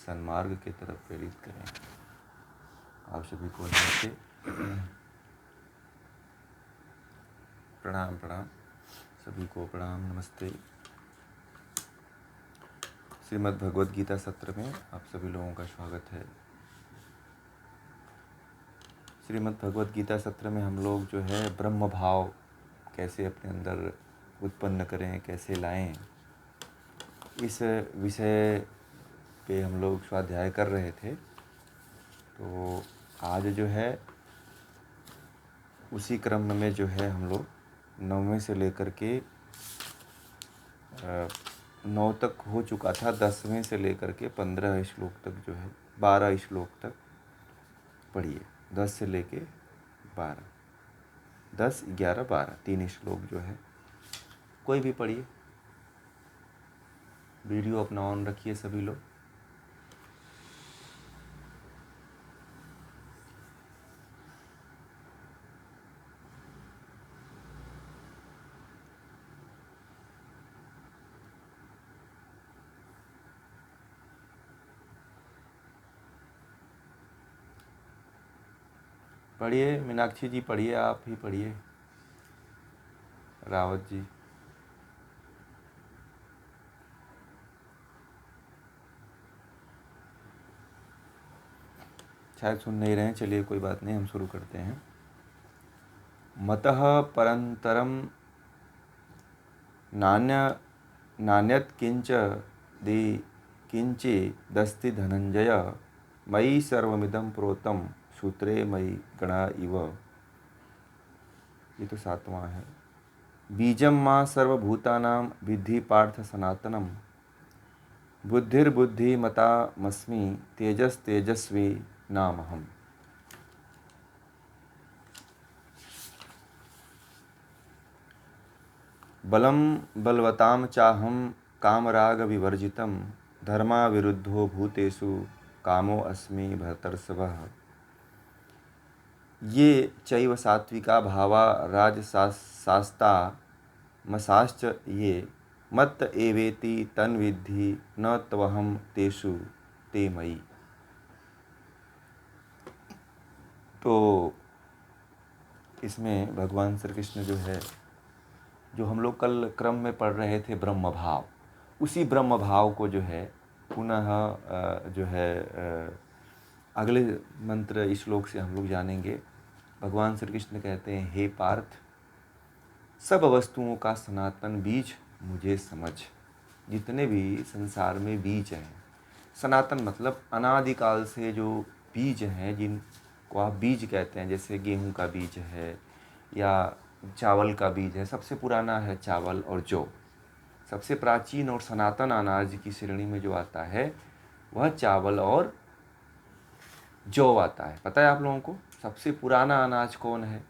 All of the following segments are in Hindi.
सन्मार्ग की तरफ प्रेरित करें। आप सभी को नमस्ते, प्रणाम प्रणाम, सभी को प्रणाम नमस्ते। श्रीमद् भगवद गीता सत्र में आप सभी लोगों का स्वागत है। श्रीमद् भगवद गीता सत्र में हम लोग जो है ब्रह्म भाव कैसे अपने अंदर उत्पन्न करें, कैसे लाएं, इस विषय पे हम लोग स्वाध्याय कर रहे थे। तो आज जो है उसी क्रम में जो है हम लोग 9वें से लेकर के 9 तक हो चुका था। 10वें से लेकर के 15 श्लोक तक जो है 12 श्लोक तक पढ़िए। 10 से लेके 12, 10, 11, 12 3 श्लोक जो है कोई भी पढ़िए। वीडियो अपना ऑन रखिए सभी लोग। पढ़िए मीनाक्षी जी, पढ़िए, आप ही पढ़िए। रावत जी, शायद सुन नहीं रहे हैं। चलिए कोई बात नहीं, हम शुरू करते हैं। मतः परंतरम नान्यत किंच दि किंचिदस्ति धनंजय, मयि सर्वमिदं प्रोतं सूत्रे मयि गणा इव। ये तो 7वां है। बीजं मां सर्वभूतानां विद्धि पार्थ सनातनम, बुद्धिर्बुद्धिमतामस्मि तेजस्तेजस्वी नामहम्। बलं बलवतां चाहं कामराग विवर्जितं, धर्मा विरुद्धो भूतेषु कामो अस्मि भरतर्षभः। ये चैव सात्विका भावा राजसास्ता मसाश्च ये, मत्त एवेति तन्विद्धि न त्वहं तेषु ते मयि। तो इसमें भगवान श्री कृष्ण जो है, जो हम लोग कल क्रम में पढ़ रहे थे ब्रह्म भाव, उसी ब्रह्म भाव को जो है पुनः जो है अगले मंत्र श्लोक से हम लोग जानेंगे। भगवान श्री कृष्ण कहते हैं, हे पार्थ, सब वस्तुओं का सनातन बीज मुझे समझ। जितने भी संसार में बीज हैं, सनातन मतलब अनादिकाल से जो बीज हैं, जिनको आप बीज कहते हैं, जैसे गेहूं का बीज है या चावल का बीज है। सबसे पुराना है चावल और जौ। सबसे प्राचीन और सनातन अनाज की श्रेणी में जो आता है वह चावल और जौ आता है। पता है आप लोगों को सबसे पुराना अनाज कौन है?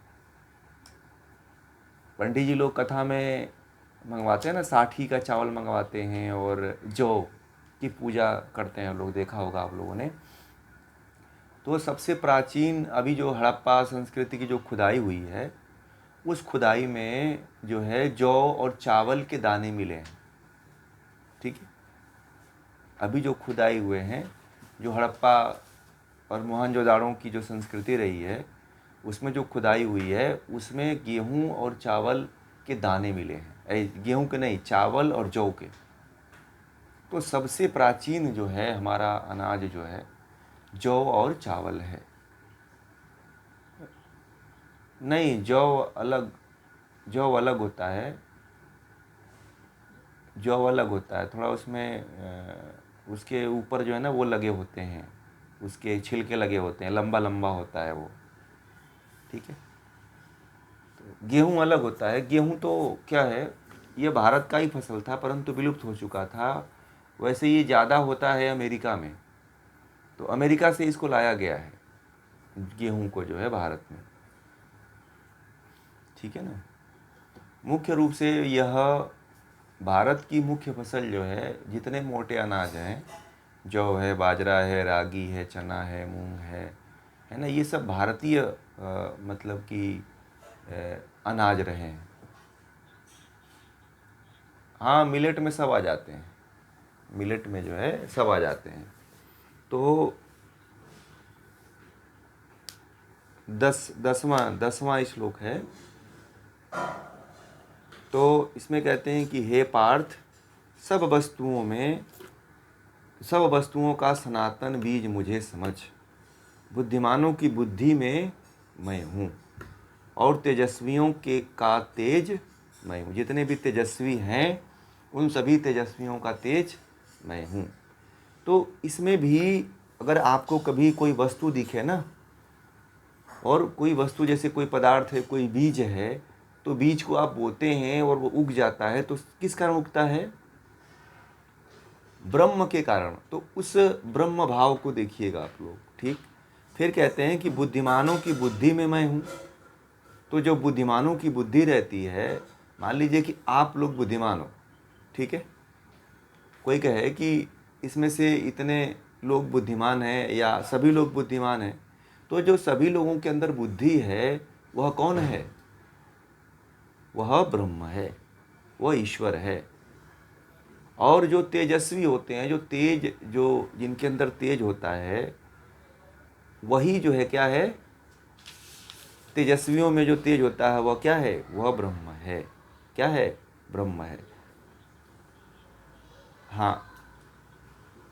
पंडित जी लोग कथा में मंगवाते हैं ना, 60 का चावल मंगवाते हैं और जौ की पूजा करते हैं लोग, देखा होगा आप लोगों ने। तो सबसे प्राचीन अभी जो हड़प्पा संस्कृति की जो खुदाई हुई है, उस खुदाई में जो है जौ और चावल के दाने मिले हैं। ठीक है, अभी जो खुदाई हुए हैं, जो हड़प्पा और मोहनजोदाड़ो की जो संस्कृति रही है, उसमें जो खुदाई हुई है उसमें गेहूं और चावल के दाने मिले हैं। गेहूं के नहीं, चावल और जौ के। तो सबसे प्राचीन जो है हमारा अनाज जो है जौ और चावल है। नहीं, जौ अलग होता है। जौ अलग होता है थोड़ा, उसमें उसके ऊपर जो है ना वो लगे होते हैं, उसके छिलके लगे होते हैं, लंबा लंबा होता है वो। ठीक है, तो गेहूं अलग होता है। गेहूं तो क्या है, ये भारत का ही फसल था परंतु विलुप्त हो चुका था। वैसे ये ज़्यादा होता है अमेरिका में, तो अमेरिका से इसको लाया गया है गेहूं को जो है भारत में। ठीक है ना। मुख्य रूप से यह भारत की मुख्य फसल जो है, जितने मोटे अनाज हैं, जौ है, बाजरा है, रागी है, चना है, मूंग है ना, ये सब भारतीय मतलब कि अनाज रहे हैं। हाँ, मिलेट में सब आ जाते हैं। मिलेट में जो है सब आ जाते हैं। तो दसवां श्लोक है। तो इसमें कहते हैं कि हे पार्थ, सब वस्तुओं का सनातन बीज मुझे समझ। बुद्धिमानों की बुद्धि में मैं हूँ और तेजस्वियों के का तेज मैं हूँ। जितने भी तेजस्वी हैं उन सभी तेजस्वियों का तेज मैं हूँ। तो इसमें भी अगर आपको कभी कोई वस्तु दिखे ना, और कोई वस्तु जैसे कोई पदार्थ है, कोई बीज है, तो बीज को आप बोते हैं और वो उग जाता है, तो किस कारण उगता है? ब्रह्म के कारण। तो उस ब्रह्म भाव को देखिएगा आप लोग, ठीक। फिर कहते हैं कि बुद्धिमानों की बुद्धि में मैं हूँ। तो जो बुद्धिमानों की बुद्धि रहती है, मान लीजिए कि आप लोग बुद्धिमान हो, ठीक है, कोई कहे कि इसमें से इतने लोग बुद्धिमान हैं या सभी लोग बुद्धिमान हैं, तो जो सभी लोगों के अंदर बुद्धि है वह कौन है? वह ब्रह्म है, वह ईश्वर है। और जो तेजस्वी होते हैं, जो जिनके अंदर तेज होता है, वही जो है क्या है? तेजस्वियों में जो तेज होता है वह क्या है? वह ब्रह्म है। क्या है? ब्रह्म है। हाँ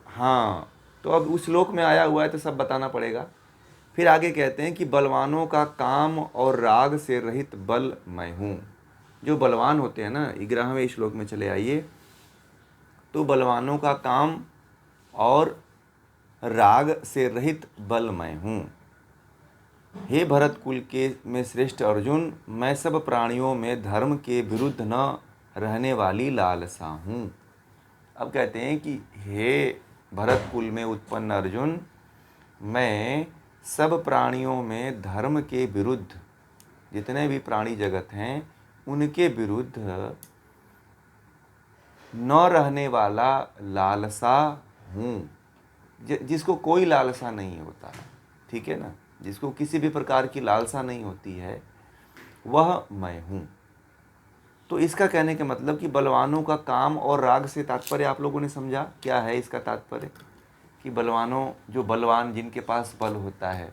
हाँ, तो अब उस श्लोक में आया हुआ है तो सब बताना पड़ेगा। फिर आगे कहते हैं कि बलवानों का काम और राग से रहित बल मैं हूँ। जो बलवान होते हैं ना, 11वें श्लोक में चले आइए। तो बलवानों का काम और राग से रहित बल मैं हूँ। हे भरत कुल के में श्रेष्ठ अर्जुन, मैं सब प्राणियों में धर्म के विरुद्ध न रहने वाली लालसा हूँ। अब कहते हैं कि हे भरत कुल में उत्पन्न अर्जुन, मैं सब प्राणियों में धर्म के विरुद्ध, जितने भी प्राणी जगत हैं उनके विरुद्ध न रहने वाला लालसा हूँ। जिसको कोई लालसा नहीं होता, ठीक है ना, जिसको किसी भी प्रकार की लालसा नहीं होती है, वह मैं हूँ। तो इसका कहने का मतलब कि बलवानों का काम और राग से तात्पर्य आप लोगों ने समझा क्या है? इसका तात्पर्य कि बलवानों, जो बलवान जिनके पास बल होता है,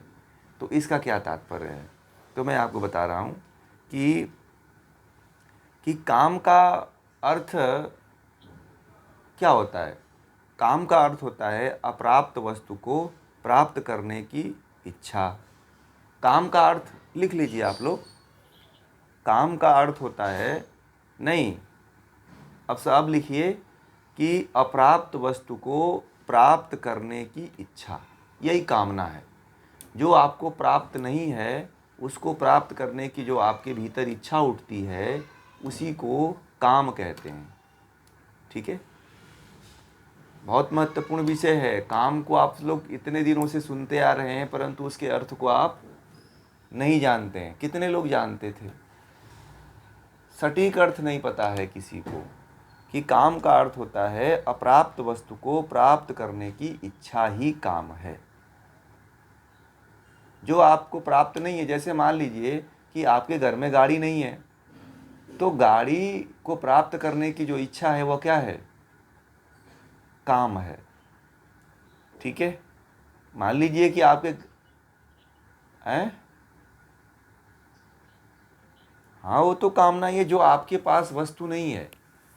तो इसका क्या तात्पर्य है? तो मैं आपको बता रहा हूँ कि काम का अर्थ क्या होता है? काम का अर्थ होता है अप्राप्त वस्तु को प्राप्त करने की इच्छा। काम का अर्थ लिख लीजिए आप लोग। काम का अर्थ होता है, नहीं, अब सब लिखिए कि अप्राप्त वस्तु को प्राप्त करने की इच्छा, यही कामना है। जो आपको प्राप्त नहीं है उसको प्राप्त करने की जो आपके भीतर इच्छा उठती है, उसी को काम कहते हैं, ठीक है। बहुत महत्वपूर्ण विषय है। काम को आप लोग इतने दिनों से सुनते आ रहे हैं, परंतु उसके अर्थ को आप नहीं जानते हैं। कितने लोग जानते थे? सटीक अर्थ नहीं पता है किसी को कि काम का अर्थ होता है अप्राप्त वस्तु को प्राप्त करने की इच्छा ही काम है। जो आपको प्राप्त नहीं है, जैसे मान लीजिए कि आपके घर में गाड़ी नहीं है, तो गाड़ी को प्राप्त करने की जो इच्छा है वह क्या है? काम है, ठीक है। मान लीजिए कि आपके हाँ, वो तो कामना ही है। जो आपके पास वस्तु नहीं है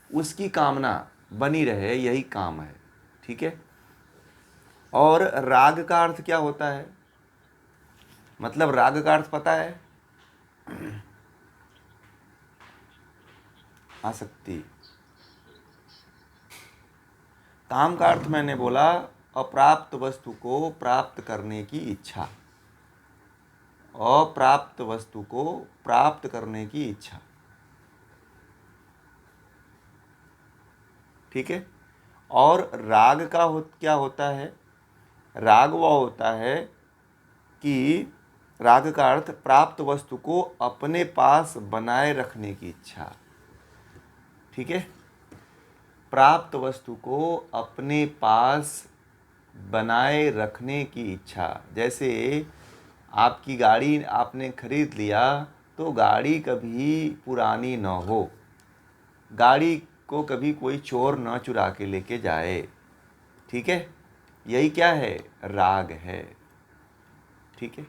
उसकी कामना बनी रहे, यही काम है, ठीक है। और राग का अर्थ क्या होता है? मतलब राग का अर्थ पता है? आसक्ति। काम का अर्थ मैंने बोला अप्राप्त वस्तु को प्राप्त करने की इच्छा। अप्राप्त वस्तु को प्राप्त करने की इच्छा, ठीक है। और राग का क्या होता है? राग वह होता है कि राग का अर्थ प्राप्त वस्तु को अपने पास बनाए रखने की इच्छा, ठीक है। प्राप्त वस्तु को अपने पास बनाए रखने की इच्छा। जैसे आपकी गाड़ी आपने खरीद लिया, तो गाड़ी कभी पुरानी न हो, गाड़ी को कभी कोई चोर न चुरा के लेके जाए, ठीक है। यही क्या है? राग है। ठीक है।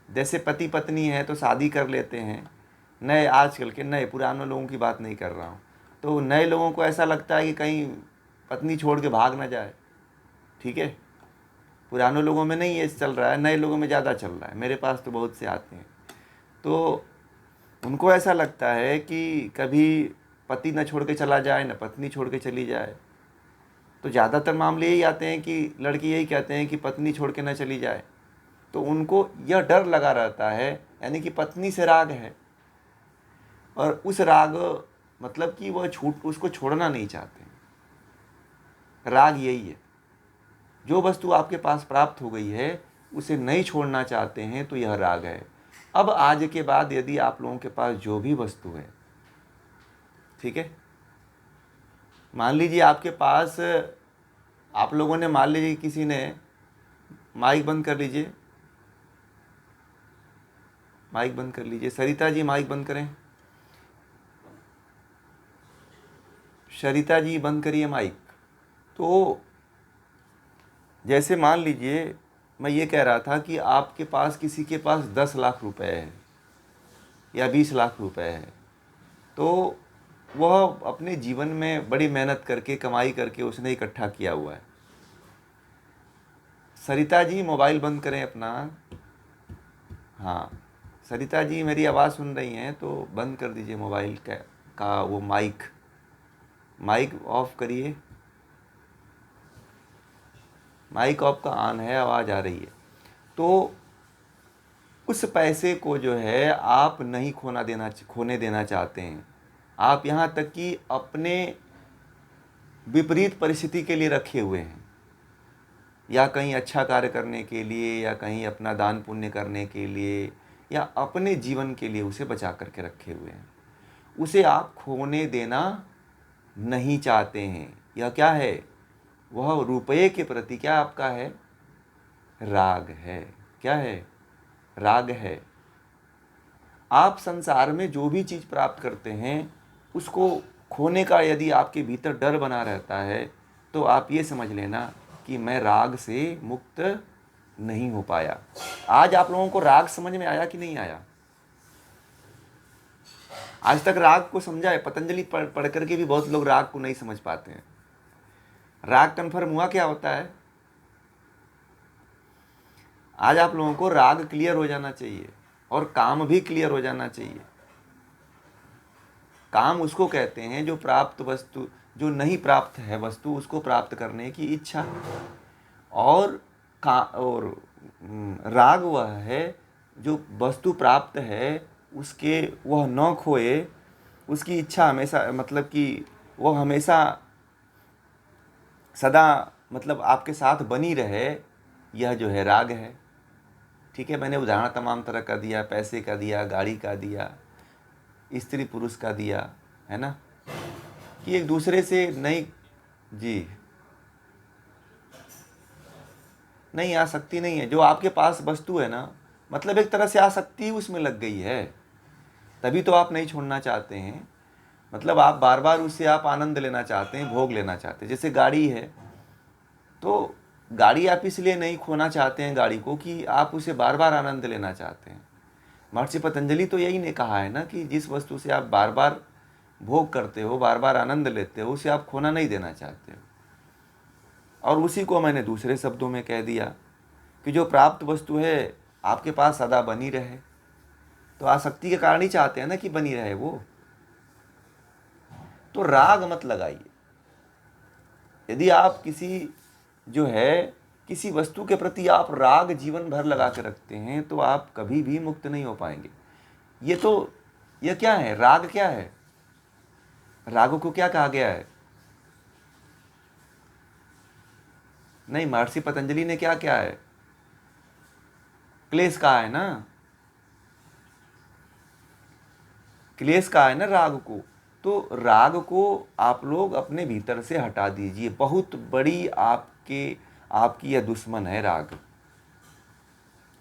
जैसे पति पत्नी है तो शादी कर लेते हैं, नए आजकल के नए, पुराने लोगों की बात नहीं कर रहा हूँ। तो नए लोगों को ऐसा लगता है कि कहीं पत्नी छोड़ के भाग ना जाए। ठीक है। पुराने लोगों में नहीं ये चल रहा है, नए लोगों में ज़्यादा चल रहा है। मेरे पास तो बहुत से आते हैं, तो उनको ऐसा लगता है कि कभी पति न छोड़ के चला जाए, न पत्नी छोड़ के चली जाए। तो ज़्यादातर मामले यही आते हैं कि लड़की यही कहते हैं कि पत्नी छोड़ के न चली जाए। तो उनको यह डर लगा रहता है, यानी कि पत्नी से राग है, और उस राग मतलब कि वह उसको छोड़ना नहीं चाहते। राग यही है। जो वस्तु आपके पास प्राप्त हो गई है उसे नहीं छोड़ना चाहते हैं, तो यह राग है। अब आज के बाद यदि आप लोगों के पास जो भी वस्तु है, ठीक है, मान लीजिए आपके पास, आप लोगों ने, मान लीजिए किसी ने, माइक बंद कर लीजिए, माइक बंद कर लीजिए, सरिता जी माइक बंद करें, सरिता जी बंद करिए माइक। तो जैसे मान लीजिए मैं ये कह रहा था कि आपके पास, किसी के पास 10 लाख रुपए है या 20 लाख रुपए है, तो वह अपने जीवन में बड़ी मेहनत करके, कमाई करके उसने इकट्ठा किया हुआ है। सरिता जी मोबाइल बंद करें अपना। हाँ, सरिता जी मेरी आवाज़ सुन रही हैं तो बंद कर दीजिए मोबाइल का वो माइक, माइक ऑफ करिए। माइक ऑफ का ऑन है, आवाज़ आ रही है। तो उस पैसे को जो है आप नहीं खोने देना चाहते हैं। आप यहाँ तक कि अपने विपरीत परिस्थिति के लिए रखे हुए हैं, या कहीं अच्छा कार्य करने के लिए, या कहीं अपना दान पुण्य करने के लिए, या अपने जीवन के लिए उसे बचा करके रखे हुए हैं। उसे आप खोने देना नहीं चाहते हैं। यह क्या है? वह रुपये के प्रति क्या आपका है? राग है। क्या है? राग है। आप संसार में जो भी चीज़ प्राप्त करते हैं उसको खोने का यदि आपके भीतर डर बना रहता है, तो आप ये समझ लेना कि मैं राग से मुक्त नहीं हो पाया। आज आप लोगों को राग समझ में आया कि नहीं आया? आज तक राग को समझा है? पतंजलि पढ़ करके भी बहुत लोग राग को नहीं समझ पाते हैं। राग कन्फर्म हुआ क्या होता है? आज आप लोगों को राग क्लियर हो जाना चाहिए, और काम भी क्लियर हो जाना चाहिए। काम उसको कहते हैं जो प्राप्त वस्तु, जो नहीं प्राप्त है वस्तु, उसको प्राप्त करने की इच्छा। और राग वह है जो वस्तु प्राप्त है उसके वह न खोए, उसकी इच्छा हमेशा, मतलब कि वह हमेशा सदा, मतलब आपके साथ बनी रहे, यह जो है राग है। ठीक है, मैंने उदाहरण तमाम तरह का दिया, पैसे का दिया, गाड़ी का दिया, स्त्री पुरुष का दिया, है ना, कि एक दूसरे से नहीं, जी, नहीं, आसक्ति नहीं है। जो आपके पास वस्तु है ना, मतलब एक तरह से आसक्ति उसमें लग गई है, तभी तो आप नहीं छोड़ना चाहते हैं। मतलब आप बार बार उससे आप आनंद लेना चाहते हैं, भोग लेना चाहते हैं। जैसे गाड़ी है, तो गाड़ी आप इसलिए नहीं खोना चाहते हैं गाड़ी को कि आप उसे बार बार आनंद लेना चाहते हैं। महर्षि पतंजलि तो यही ने कहा है ना कि जिस वस्तु से आप बार बार भोग करते हो, बार बार आनंद लेते हो, उसे आप खोना नहीं देना चाहते हो। और उसी को मैंने दूसरे शब्दों में कह दिया कि जो प्राप्त वस्तु है आपके पास सदा बनी रहे, तो आसक्ति के कारण ही चाहते हैं ना कि बनी रहे वो। तो राग मत लगाइए। यदि आप किसी वस्तु के प्रति आप राग जीवन भर लगा के रखते हैं, तो आप कभी भी मुक्त नहीं हो पाएंगे। यह क्या है? राग क्या है? राग को क्या कहा गया है? नहीं, महर्षि पतंजलि ने क्या क्या है? क्लेश कहा है ना, क्लेश कहा है ना राग को। तो राग को आप लोग अपने भीतर से हटा दीजिए। बहुत बड़ी आपकी यह दुश्मन है राग।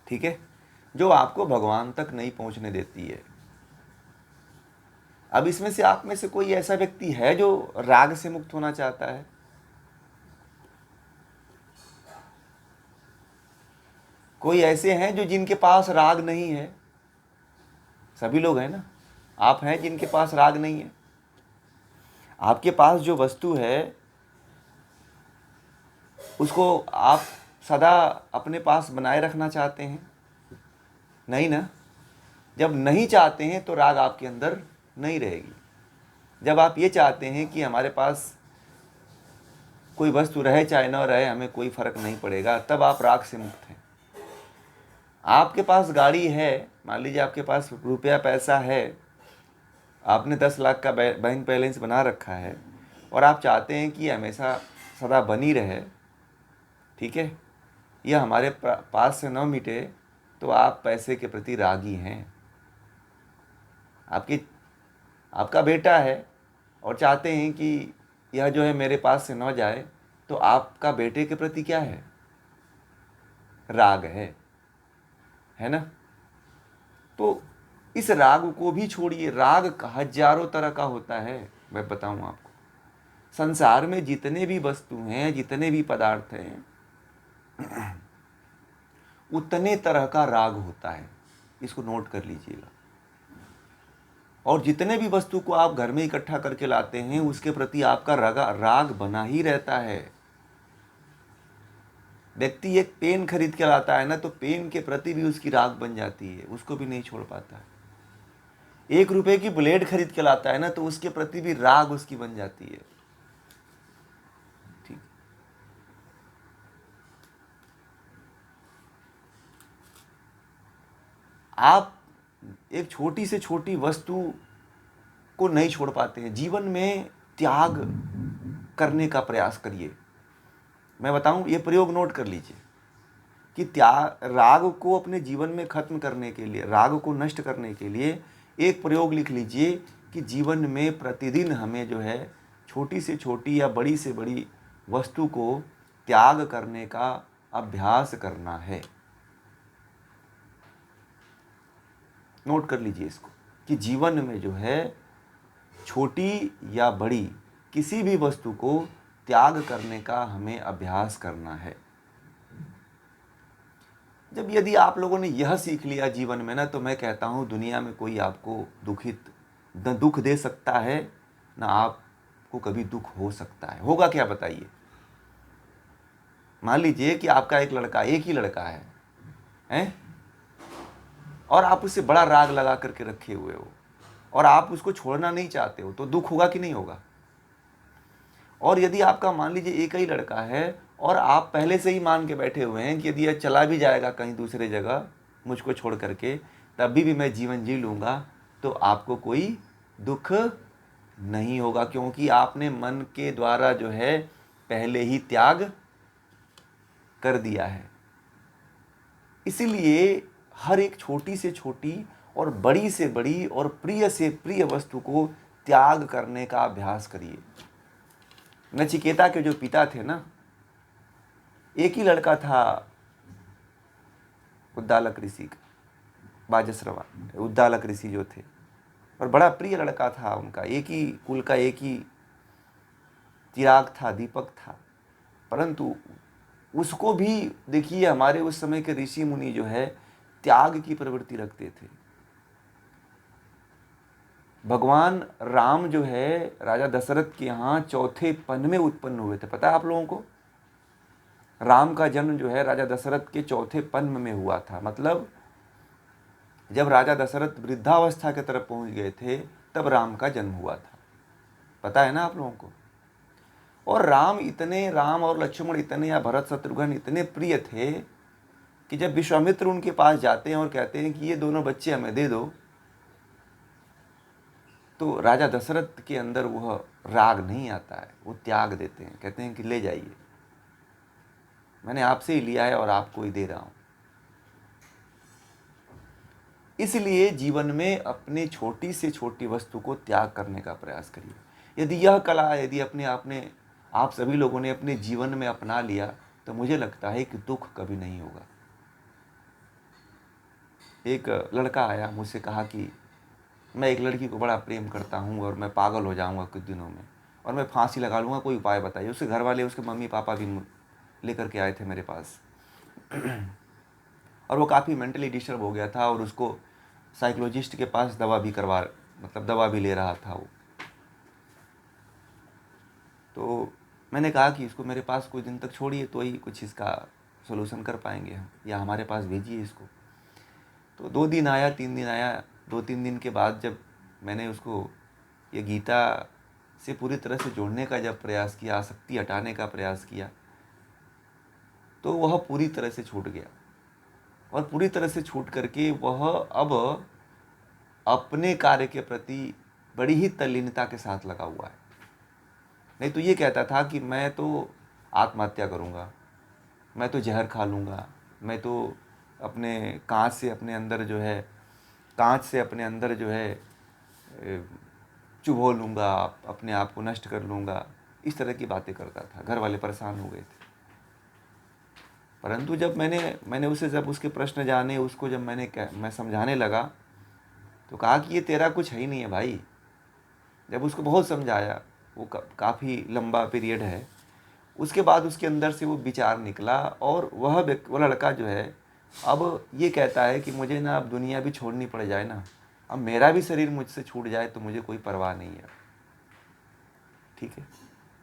ठीक है, जो आपको भगवान तक नहीं पहुंचने देती है। अब इसमें से आप में से कोई ऐसा व्यक्ति है जो राग से मुक्त होना चाहता है? कोई ऐसे हैं जो जिनके पास राग नहीं है? सभी लोग हैं ना। आप हैं जिनके पास राग नहीं है। आपके पास जो वस्तु है उसको आप सदा अपने पास बनाए रखना चाहते हैं? नहीं ना। जब नहीं चाहते हैं तो राग आपके अंदर नहीं रहेगी। जब आप ये चाहते हैं कि हमारे पास कोई वस्तु रहे चाहे न रहे, हमें कोई फर्क नहीं पड़ेगा, तब आप राग से मुक्त हैं। आपके पास गाड़ी है, मान लीजिए आपके पास रुपया पैसा है, आपने 10 लाख का बैंक बैलेंस बना रखा है और आप चाहते हैं कि हमेशा सदा बनी रहे, ठीक है, यह हमारे पास से न मिटे, तो आप पैसे के प्रति रागी हैं। आपका बेटा है और चाहते हैं कि यह जो है मेरे पास से न जाए, तो आपका बेटे के प्रति क्या है? राग है ना। तो इस राग को भी छोड़िए। राग हजारों तरह का होता है। मैं बताऊं आपको, संसार में जितने भी वस्तु हैं, जितने भी पदार्थ हैं, उतने तरह का राग होता है। इसको नोट कर लीजिएगा। और जितने भी वस्तु को आप घर में इकट्ठा करके लाते हैं, उसके प्रति आपका राग बना ही रहता है। व्यक्ति एक पेन खरीद के लाता है ना, तो पेन के प्रति भी उसकी राग बन जाती है, उसको भी नहीं छोड़ पाता है। 1 रुपए की ब्लेड खरीद के लाता है ना, तो उसके प्रति भी राग उसकी बन जाती है। ठीक। आप एक छोटी से छोटी वस्तु को नहीं छोड़ पाते हैं। जीवन में त्याग करने का प्रयास करिए। मैं बताऊं, ये प्रयोग नोट कर लीजिए कि राग को अपने जीवन में खत्म करने के लिए, राग को नष्ट करने के लिए एक प्रयोग लिख लीजिए कि जीवन में प्रतिदिन हमें जो है छोटी से छोटी या बड़ी से बड़ी वस्तु को त्याग करने का अभ्यास करना है। नोट कर लीजिए इसको कि जीवन में जो है छोटी या बड़ी किसी भी वस्तु को त्याग करने का हमें अभ्यास करना है। जब यदि आप लोगों ने यह सीख लिया जीवन में ना, तो मैं कहता हूँ दुनिया में कोई आपको दुख दे सकता है ना, आपको कभी दुख हो सकता है। होगा क्या बताइए? मान लीजिए कि आपका एक ही लड़का है और आप उससे बड़ा राग लगा करके रखे हुए हो और आप उसको छोड़ना नहीं चाहते हो, तो दुख होगा कि नहीं होगा? और यदि आपका मान लीजिए एक ही लड़का है और आप पहले से ही मान के बैठे हुए हैं कि यदि यह चला भी जाएगा कहीं दूसरे जगह मुझको छोड़ करके, तभी भी मैं जीवन जी लूँगा, तो आपको कोई दुख नहीं होगा, क्योंकि आपने मन के द्वारा जो है पहले ही त्याग कर दिया है। इसीलिए हर एक छोटी से छोटी और बड़ी से बड़ी और प्रिय से प्रिय वस्तु को त्याग करने का अभ्यास करिए। नचिकेता के जो पिता थे ना, एक ही लड़का था उद्दालक ऋषि का, बाजसरवा उद्दालक ऋषि जो थे, और बड़ा प्रिय लड़का था उनका, एक ही कुल का एक ही चिराग था, दीपक था। परंतु उसको भी देखिए, हमारे उस समय के ऋषि मुनि जो है त्याग की प्रवृत्ति रखते थे। भगवान राम जो है राजा दशरथ के यहाँ चौथे पन में उत्पन्न हुए थे। पता है आप लोगों को? राम का जन्म जो है राजा दशरथ के चौथे पन में हुआ था। मतलब जब राजा दशरथ वृद्धावस्था की तरफ पहुंच गए थे, तब राम का जन्म हुआ था। पता है ना आप लोगों को? और राम और लक्ष्मण इतने, या भरत शत्रुघ्न इतने प्रिय थे कि जब विश्वामित्र उनके पास जाते हैं और कहते हैं कि ये दोनों बच्चे हमें दे दो, तो राजा दशरथ के अंदर वह राग नहीं आता है, वो त्याग देते हैं, कहते हैं कि ले जाइए, मैंने आपसे ही लिया है और आपको ही दे रहा हूं। इसलिए जीवन में अपने छोटी से छोटी वस्तु को त्याग करने का प्रयास करिए। यदि यह कला यदि आप सभी लोगों ने अपने जीवन में अपना लिया, तो मुझे लगता है कि दुख कभी नहीं होगा। एक लड़का आया, मुझसे कहा कि मैं एक लड़की को बड़ा प्रेम करता हूँ और मैं पागल हो जाऊँगा कुछ दिनों में और मैं फांसी लगा लूँगा, कोई उपाय बताइए। उसके घर वाले, उसके मम्मी पापा भी लेकर के आए थे मेरे पास। और वो काफ़ी मेंटली डिस्टर्ब हो गया था, और उसको साइकोलॉजिस्ट के पास दवा भी ले रहा था वो। तो मैंने कहा कि इसको मेरे पास कुछ दिन तक छोड़िए, तो ही कुछ इसका सोल्यूशन कर पाएंगे हम, या हमारे पास भेजिए इसको। तो 2 दिन आया, 3 दिन आया। 2-3 दिन के बाद जब मैंने उसको ये गीता से पूरी तरह से जोड़ने का जब प्रयास किया, आसक्ति हटाने का प्रयास किया, तो वह पूरी तरह से छूट गया। और पूरी तरह से छूट करके वह अब अपने कार्य के प्रति बड़ी ही तल्लीनता के साथ लगा हुआ है। नहीं तो ये कहता था कि मैं तो आत्महत्या करूँगा, मैं तो जहर खा लूँगा, मैं तो अपने कांच से अपने अंदर जो है चुभो लूँगा, अपने आप को नष्ट कर लूँगा, इस तरह की बातें करता था। घर वाले परेशान हो गए थे। परंतु जब मैंने उसे जब उसके प्रश्न जाने, उसको जब मैं समझाने लगा, तो कहा कि ये तेरा कुछ है ही नहीं है भाई। जब उसको बहुत समझाया, वो काफ़ी लंबा पीरियड है, उसके बाद उसके अंदर से वो विचार निकला, और वह लड़का जो है अब ये कहता है कि मुझे ना अब दुनिया भी छोड़नी पड़ जाए ना, अब मेरा भी शरीर मुझसे छूट जाए तो मुझे कोई परवाह नहीं है। ठीक है,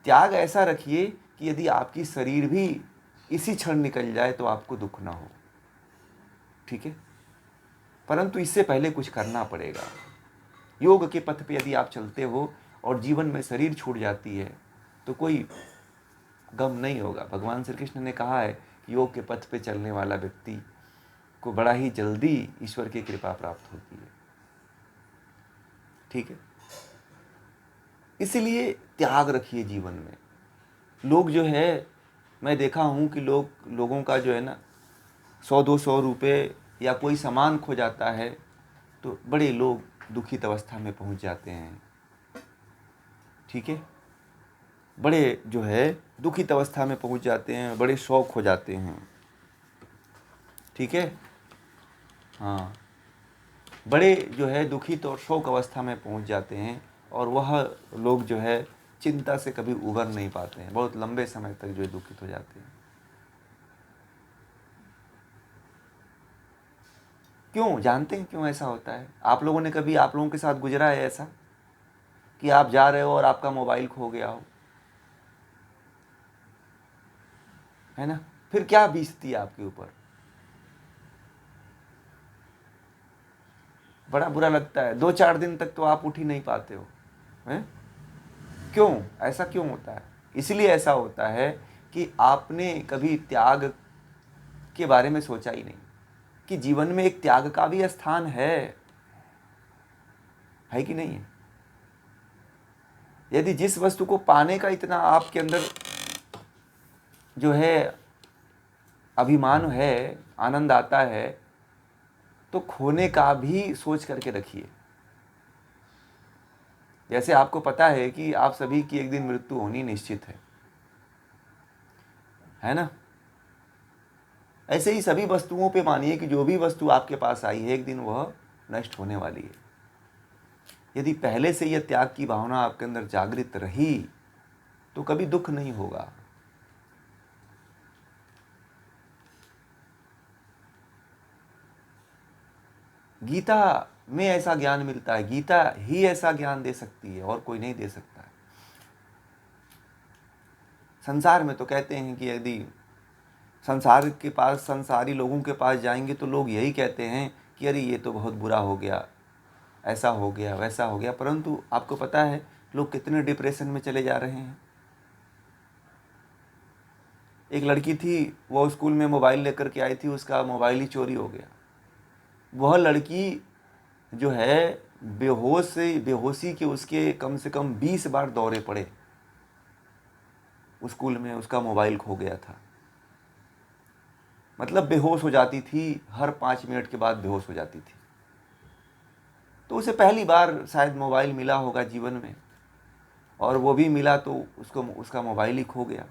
त्याग ऐसा रखिए कि यदि आपकी शरीर भी इसी क्षण निकल जाए तो आपको दुख ना हो। ठीक है, परंतु इससे पहले कुछ करना पड़ेगा। योग के पथ पे यदि आप चलते हो और जीवन में शरीर छूट जाती है तो कोई गम नहीं होगा। भगवान श्री कृष्ण ने कहा है कि योग के पथ पे चलने वाला व्यक्ति को बड़ा ही जल्दी ईश्वर की कृपा प्राप्त होती है। ठीक है, इसलिए त्याग रखिए जीवन में। लोग जो है, मैं देखा हूँ कि लोगों का जो है ना 100-200 रुपये या कोई सामान खो जाता है तो बड़े लोग दुखित अवस्था में पहुँच जाते हैं। ठीक है, बड़े जो है दुखित अवस्था में पहुँच जाते हैं, बड़े शौक हो जाते हैं। ठीक है, हाँ, बड़े जो है दुखित और शोक अवस्था में पहुँच जाते हैं, और वह लोग जो है चिंता से कभी उबर नहीं पाते हैं, बहुत लंबे समय तक जो है दुखित हो जाते हैं। क्यों, जानते हैं क्यों ऐसा होता है? आप लोगों के साथ गुजरा है ऐसा कि आप जा रहे हो और आपका मोबाइल खो गया हो, है ना? फिर क्या बीतती है आपके ऊपर? बड़ा बुरा लगता है। 2-4 दिन तक तो आप उठ ही नहीं पाते हो, हैं? क्यों, ऐसा क्यों होता है? इसलिए ऐसा होता है कि आपने कभी त्याग के बारे में सोचा ही नहीं कि जीवन में एक त्याग का भी स्थान है कि नहीं है? यदि जिस वस्तु को पाने का इतना आपके अंदर जो है अभिमान है, आनंद आता है, तो खोने का भी सोच करके रखिए। जैसे आपको पता है कि आप सभी की एक दिन मृत्यु होनी निश्चित है ना? ऐसे ही सभी वस्तुओं पे मानिए कि जो भी वस्तु आपके पास आई है, एक दिन वह नष्ट होने वाली है। यदि पहले से यह त्याग की भावना आपके अंदर जागृत रही तो कभी दुख नहीं होगा। गीता में ऐसा ज्ञान मिलता है, गीता ही ऐसा ज्ञान दे सकती है, और कोई नहीं दे सकता है। संसार में तो कहते हैं कि यदि संसारी लोगों के पास जाएंगे तो लोग यही कहते हैं कि अरे ये तो बहुत बुरा हो गया, ऐसा हो गया, वैसा हो गया। परंतु आपको पता है लोग कितने डिप्रेशन में चले जा रहे हैं। एक लड़की थी, वो स्कूल में मोबाइल लेकर के आई थी, उसका मोबाइल ही चोरी हो गया। वह लड़की जो है बेहोशी के उसके कम से कम 20 बार दौरे पड़े। उस स्कूल में उसका मोबाइल खो गया था। मतलब बेहोश हो जाती थी, हर 5 मिनट के बाद बेहोश हो जाती थी। तो उसे पहली बार शायद मोबाइल मिला होगा जीवन में, और वो भी मिला तो उसका मोबाइल ही खो गया,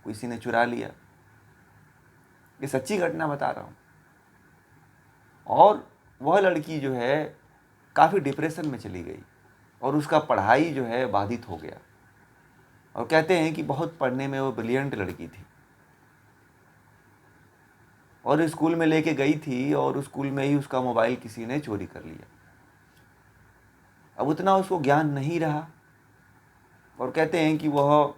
किसी ने चुरा लिया। ये सच्ची घटना बता रहा हूँ। और वह लड़की जो है काफ़ी डिप्रेशन में चली गई, और उसका पढ़ाई जो है बाधित हो गया। और कहते हैं कि बहुत पढ़ने में वो ब्रिलियंट लड़की थी, और स्कूल में लेके गई थी और स्कूल में ही उसका मोबाइल किसी ने चोरी कर लिया। अब उतना उसको ज्ञान नहीं रहा और कहते हैं कि वह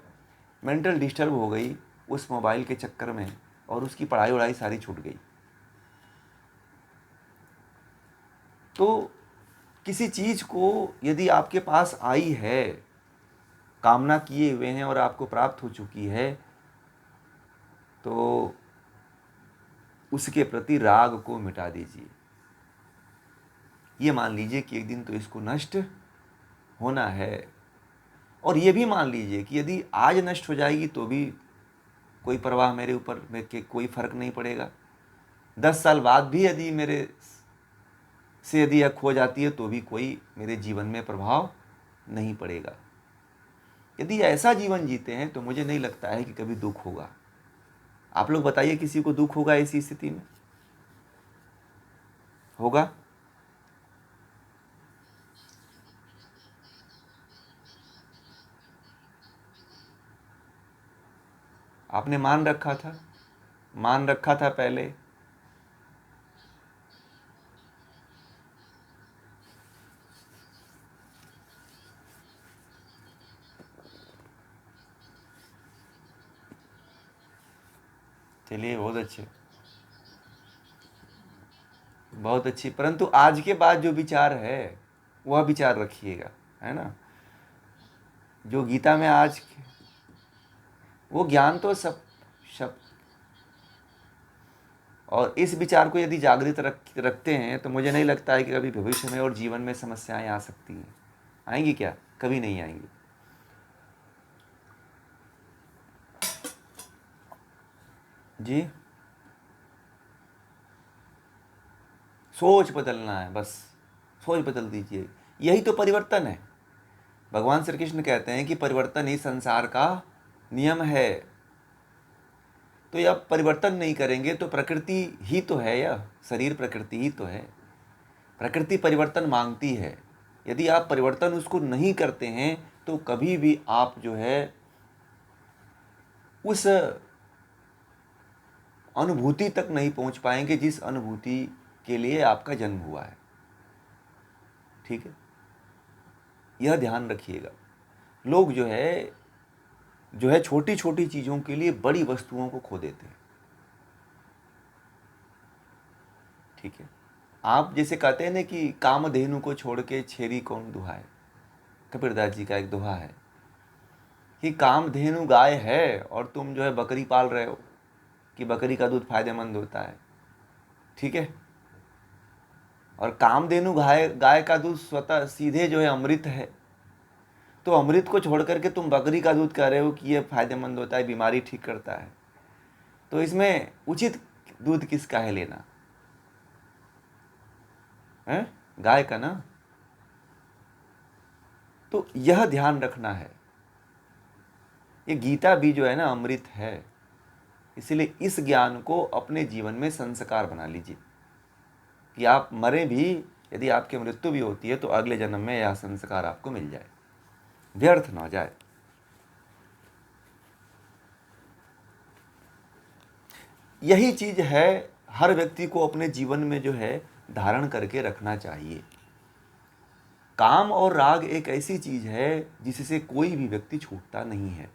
मेंटल डिस्टर्ब हो गई उस मोबाइल के चक्कर में और उसकी पढ़ाई वढ़ाई सारी छूट गई। तो किसी चीज़ को यदि आपके पास आई है, कामना किए हुए हैं और आपको प्राप्त हो चुकी है, तो उसके प्रति राग को मिटा दीजिए। ये मान लीजिए कि एक दिन तो इसको नष्ट होना है, और ये भी मान लीजिए कि यदि आज नष्ट हो जाएगी तो भी कोई परवाह मेरे ऊपर में के कोई फ़र्क नहीं पड़ेगा। 10 साल बाद भी यदि मेरे से यदि यह खो जाती है तो भी कोई मेरे जीवन में प्रभाव नहीं पड़ेगा। यदि ऐसा जीवन जीते हैं तो मुझे नहीं लगता है कि कभी दुख होगा। आप लोग बताइए, किसी को दुख होगा ऐसी स्थिति में? होगा? आपने मान रखा था पहले। चलिए, बहुत अच्छी। परंतु आज के बाद जो विचार है वह विचार रखिएगा, है ना। जो गीता में आज वो ज्ञान तो सब, और इस विचार को यदि जागृत रखते हैं तो मुझे नहीं लगता है कि कभी भविष्य में और जीवन में समस्याएं आ सकती हैं। आएंगी क्या? कभी नहीं आएंगी। जी, सोच बदलना है, बस सोच बदल दीजिए। यही तो परिवर्तन है। भगवान श्री कृष्ण कहते हैं कि परिवर्तन ही संसार का नियम है। तो यह परिवर्तन नहीं करेंगे तो प्रकृति ही तो है, यह शरीर प्रकृति ही तो है। प्रकृति परिवर्तन मांगती है। यदि आप परिवर्तन उसको नहीं करते हैं तो कभी भी आप जो है उस अनुभूति तक नहीं पहुंच पाएंगे जिस अनुभूति के लिए आपका जन्म हुआ है। ठीक है, यह ध्यान रखिएगा। लोग जो है छोटी छोटी चीज़ों के लिए बड़ी वस्तुओं को खो देते हैं। ठीक है, आप जैसे कहते हैं ना कि कामधेनु को छोड़ के छेरी कौन दुहाए। कबीरदास जी का एक दोहा है कि कामधेनु गाय है और तुम जो है बकरी पाल रहे हो कि बकरी का दूध फायदेमंद होता है। ठीक है, और कामधेनु गाय का दूध स्वतः सीधे जो है अमृत है। तो अमृत को छोड़ करके तुम बकरी का दूध कह रहे हो कि ये फायदेमंद होता है, बीमारी ठीक करता है। तो इसमें उचित दूध किसका है लेना? है गाय का ना। तो यह ध्यान रखना है। ये गीता भी जो है ना अमृत है, इसलिए इस ज्ञान को अपने जीवन में संस्कार बना लीजिए कि आप मरे भी, यदि आपकी मृत्यु भी होती है तो अगले जन्म में यह संस्कार आपको मिल जाए, व्यर्थ ना जाए। यही चीज है हर व्यक्ति को अपने जीवन में जो है धारण करके रखना चाहिए। काम और राग एक ऐसी चीज है जिससे कोई भी व्यक्ति छूटता नहीं है।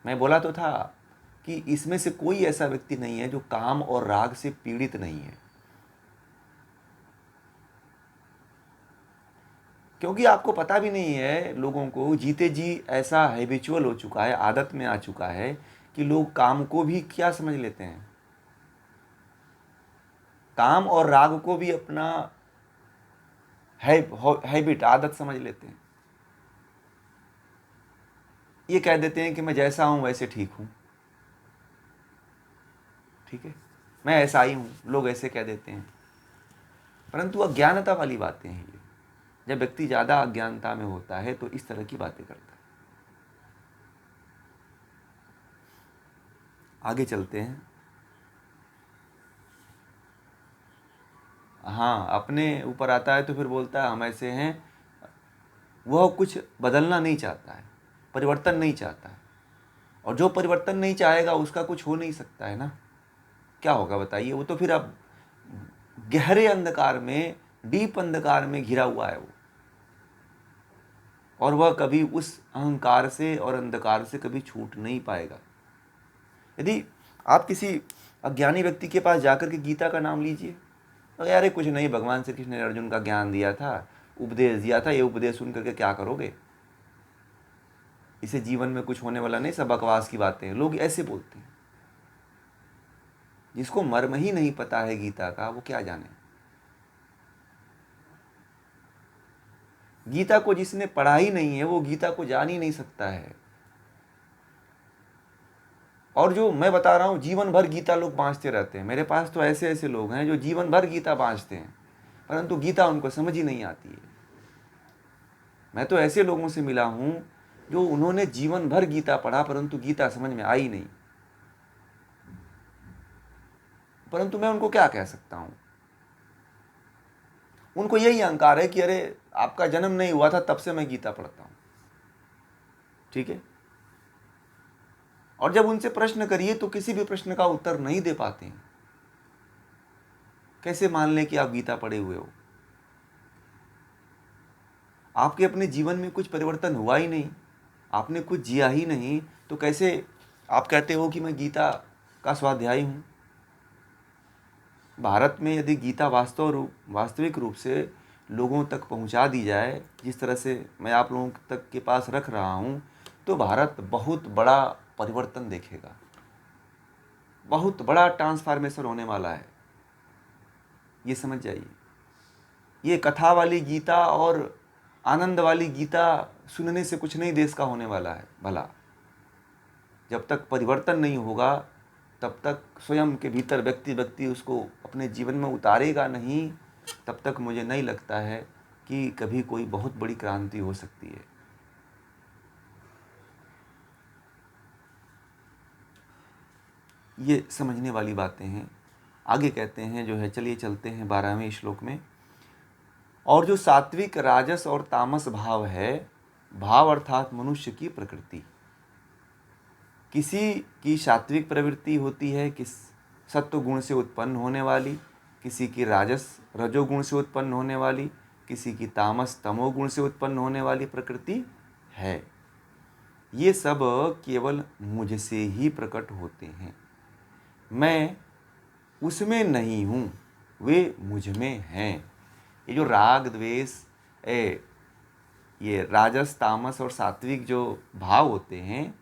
मैं बोला तो था कि इसमें से कोई ऐसा व्यक्ति नहीं है जो काम और राग से पीड़ित नहीं है। क्योंकि आपको पता भी नहीं है, लोगों को जीते जी ऐसा हैबिचुअल हो चुका है, आदत में आ चुका है कि लोग काम को भी क्या समझ लेते हैं, काम और राग को भी अपना हैबिट, आदत समझ लेते हैं। ये कह देते हैं कि मैं जैसा हूं वैसे ठीक हूं। ठीक है, मैं ऐसा ही हूं, लोग ऐसे कह देते हैं। परंतु अज्ञानता वाली बातें हैं ये। जब व्यक्ति ज़्यादा अज्ञानता में होता है तो इस तरह की बातें करता है। आगे चलते हैं। हाँ, अपने ऊपर आता है तो फिर बोलता है हम ऐसे हैं। वह कुछ बदलना नहीं चाहता है, परिवर्तन नहीं चाहता है, और जो परिवर्तन नहीं चाहेगा उसका कुछ हो नहीं सकता है ना। क्या होगा बताइए? वो तो फिर अब गहरे अंधकार में, डीप अंधकार में घिरा हुआ है वो, और वह कभी उस अहंकार से और अंधकार से कभी छूट नहीं पाएगा। यदि आप किसी अज्ञानी व्यक्ति के पास जाकर के गीता का नाम लीजिए, तो यार कुछ नहीं, भगवान श्री कृष्ण ने अर्जुन का ज्ञान दिया था, उपदेश दिया था, ये उपदेश सुन करके क्या करोगे? इसे जीवन में कुछ होने वाला नहीं, सब बकवास की बातें हैं। लोग ऐसे बोलते हैं। जिसको मर्म ही नहीं पता है गीता का, वो क्या जाने। गीता को जिसने पढ़ा ही नहीं है, वो गीता को जान ही नहीं सकता है। और जो मैं बता रहा हूँ, जीवन भर गीता लोग बाँचते रहते हैं। मेरे पास तो ऐसे ऐसे लोग हैं जो जीवन भर गीता बाँचते हैं, परंतु गीता उनको समझ ही नहीं आती है। मैं तो ऐसे लोगों से मिला हूँ जो उन्होंने जीवन भर गीता पढ़ा, परंतु गीता समझ में आई नहीं। परंतु मैं उनको क्या कह सकता हूँ? उनको यही अहंकार है कि अरे आपका जन्म नहीं हुआ था तब से मैं गीता पढ़ता हूँ। ठीक है। और जब उनसे प्रश्न करिए तो किसी भी प्रश्न का उत्तर नहीं दे पाते हैं। कैसे मान लें कि आप गीता पढ़े हुए हो? आपके अपने जीवन में कुछ परिवर्तन हुआ ही नहीं, आपने कुछ जिया ही नहीं, तो कैसे आप कहते हो कि मैं गीता का स्वाध्यायी हूँ? भारत में यदि गीता वास्तविक रूप से लोगों तक पहुंचा दी जाए, जिस तरह से मैं आप लोगों तक के पास रख रहा हूं, तो भारत बहुत बड़ा परिवर्तन देखेगा, बहुत बड़ा ट्रांसफॉर्मेशन होने वाला है। ये समझ जाइए। ये कथा वाली गीता और आनंद वाली गीता सुनने से कुछ नहीं देश का होने वाला है भला। जब तक परिवर्तन नहीं होगा, तब तक स्वयं के भीतर व्यक्ति उसको अपने जीवन में उतारेगा नहीं, तब तक मुझे नहीं लगता है कि कभी कोई बहुत बड़ी क्रांति हो सकती है। ये समझने वाली बातें हैं। आगे कहते हैं जो है, चलिए चलते हैं 12वें श्लोक में। और जो सात्विक, राजस और तामस भाव है, भाव अर्थात मनुष्य की प्रकृति, किसी की सात्विक प्रवृत्ति होती है, किस सत्व गुण से उत्पन्न होने वाली, किसी की राजस रजोगुण से उत्पन्न होने वाली, किसी की तामस तमोगुण से उत्पन्न होने वाली प्रकृति है। ये सब केवल मुझसे ही प्रकट होते हैं, मैं उसमें नहीं हूँ, वे मुझ में हैं। ये जो राग द्वेष, ये राजस तामस और सात्विक जो भाव होते हैं,